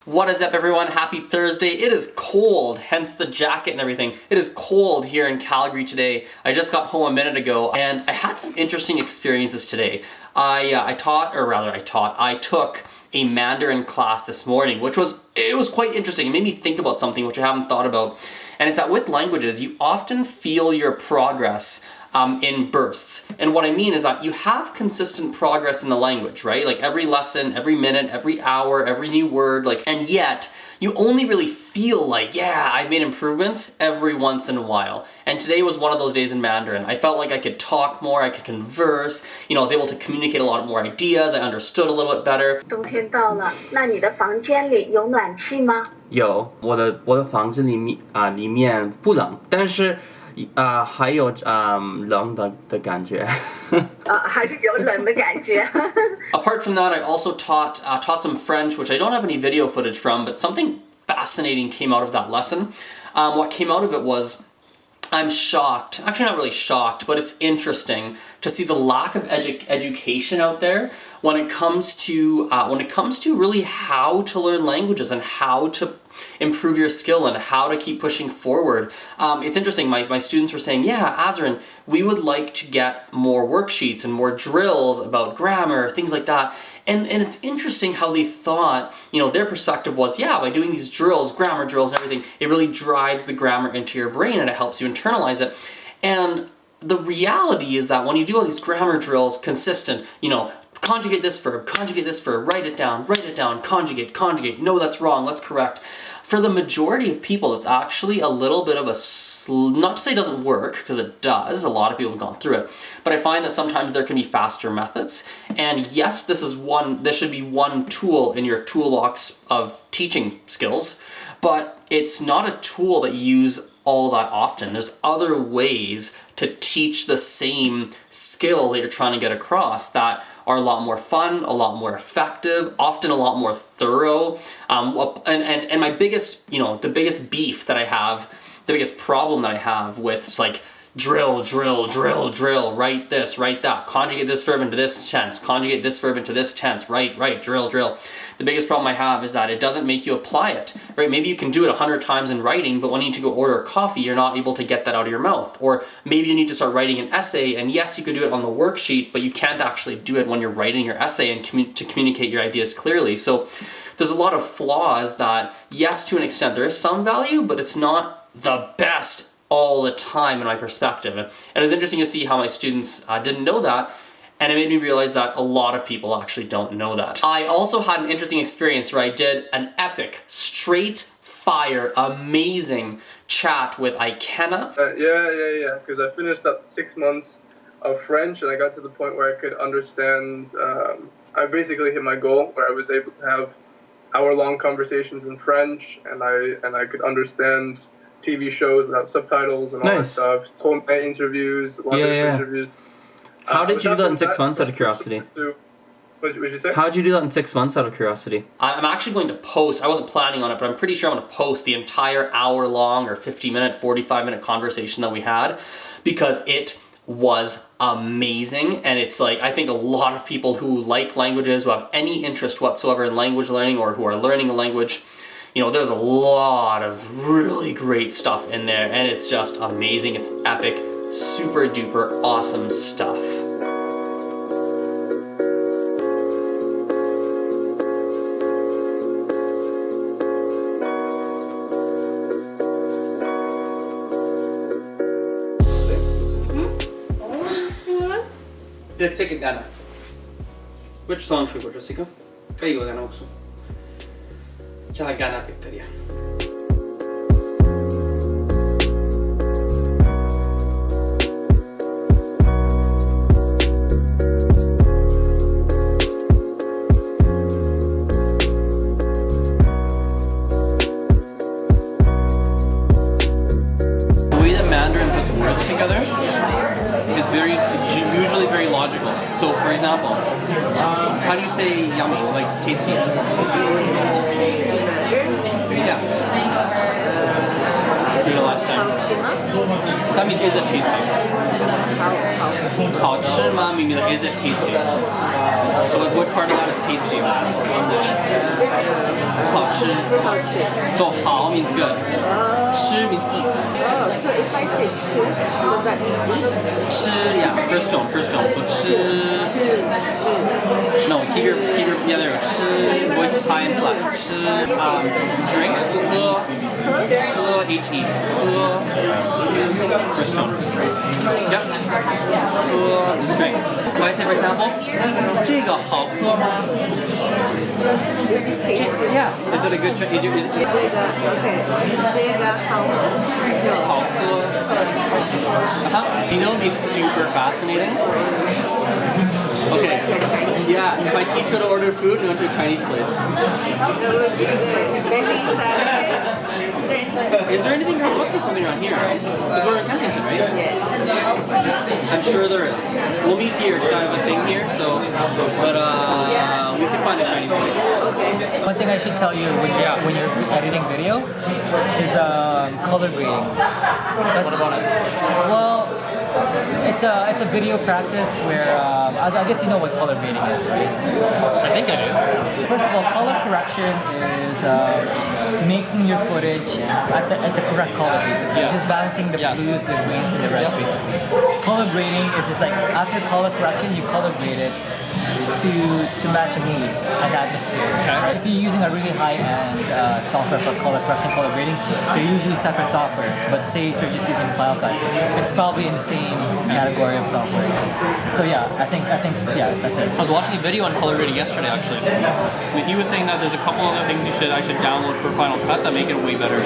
What is up, everyone? Happy Thursday. It is cold, hence the jacket and everything. It is cold here in Calgary today. I just got home a minute ago and I had some interesting experiences today. I took a Mandarin class this morning, which was quite interesting. It made me think about something which I haven't thought about. And it's that with languages, you often feel your progress in bursts. And what I mean is that you have consistent progress in the language, right? Like every lesson, every minute, every hour, every new word, and yet you only really feel like, yeah, I've made improvements every once in a while. And today was one of those days in Mandarin. I felt like I could talk more, I could converse, I was able to communicate a lot more ideas, I understood a little bit better. 冬天到了，那你的房间里有暖气吗？有，我的房子里面不冷，但是还有冷的感觉。还是有冷的感觉。Apart from that, I also taught some French, which I don't have any video footage from, but something fascinating came out of that lesson. What came out of it was, I'm shocked, actually not really shocked, but it's interesting to see the lack of education out there when it comes to really how to learn languages and how to improve your skill and how to keep pushing forward. It's interesting, my students were saying, yeah, Azren, we would like to get more worksheets and more drills about grammar, things like that. And it's interesting how they thought, their perspective was, yeah, by doing these drills, grammar drills and everything, it really drives the grammar into your brain and it helps you internalize it. And the reality is that when you do all these grammar drills consistent, conjugate this verb, write it down, conjugate, no, that's wrong, let's correct. For the majority of people, it's actually a little bit of a, not to say it doesn't work, because it does, a lot of people have gone through it, but I find that sometimes there can be faster methods, and yes, this should be one tool in your toolbox of teaching skills, but it's not a tool that you use all that often. There's other ways to teach the same skill that you're trying to get across that are a lot more fun, a lot more effective, often a lot more thorough. And my biggest, the biggest beef that I have, the biggest problem that I have with drill, write this, write that, conjugate this verb into this tense, conjugate this verb into this tense, write, drill. The biggest problem I have is that it doesn't make you apply it, right? Maybe you can do it 100 times in writing, but when you need to go order a coffee, you're not able to get that out of your mouth. Or maybe you need to start writing an essay, and yes, you could do it on the worksheet, but you can't actually do it when you're writing your essay and to communicate your ideas clearly. So there's a lot of flaws that, yes, to an extent, there is some value, but it's not the best all the time in my perspective. And it was interesting to see how my students didn't know that, and it made me realize that a lot of people actually don't know that. I also had an interesting experience where I did an epic, straight fire, amazing chat with Ikenna. Yeah, because I finished up 6 months of French and I got to the point where I could understand, I basically hit my goal where I was able to have hour-long conversations in French and I could understand TV shows without subtitles and all that stuff. Whole interviews, a lot of interviews. How did you do that in 6 months, out of curiosity? What did you say? How did you do that in 6 months, out of curiosity? I'm actually going to post, I wasn't planning on it, but I'm pretty sure I'm going to post the entire hour-long or 50-minute, 45-minute conversation that we had, because it was amazing. And it's I think a lot of people who like languages, who have any interest whatsoever in language learning or who are learning a language, there's a lot of really great stuff in there, and it's just amazing. It's epic, super duper awesome stuff. Just take it down. Which song should we go to, Jessica? Kayo gana också. Gana pick kariya. The way that Mandarin puts words together is usually very logical. So, for example, how do you say yummy? Tasty? Yeah. Do the last time. That means is it tasty? 好吃吗 meaning like, is it tasty? So like, which part of that is tasty? 好吃. So 好 means good. 吃 means eat. Oh, so if I say 吃, does that mean eat? 吃 yeah, first tone. So 吃. No, keep your the other 吃 voice high and flat. 吃 drink 喝 he 喝 first tone. Yep. 喝 drink. So I say for example, 这个好喝吗? This is tasty. Yeah. Is it a good? Okay. 这个好喝. You know, it'd be super fascinating. Okay. Yeah. If I teach you to order food, we went to a Chinese place. Is there anything? There must be something around here, right? Because we're in Kensington, right? Yes. I'm sure there is. We'll meet here because I have a thing here. So, but we can find a Chinese place. Okay. One thing I should tell you when you're editing video is color grading. What about it? Well, it's a video practice where I guess you know what color grading is, right? I think I do. First of all, color correction is making your footage at the correct color, basically. Yes. Just balancing the Yes. blues, the greens, and the reds, basically. Color grading is just like after color correction, you color grade it to match a mood, an atmosphere. Okay. If you're using a really high-end software for color correction, color grading, they're usually separate softwares. But say if you're just using Final Cut, it's probably in the same category of software. So yeah, I think yeah, that's it. I was watching a video on color grading yesterday, actually. He was saying that there's a couple other things I should download for Final Cut that make it way better.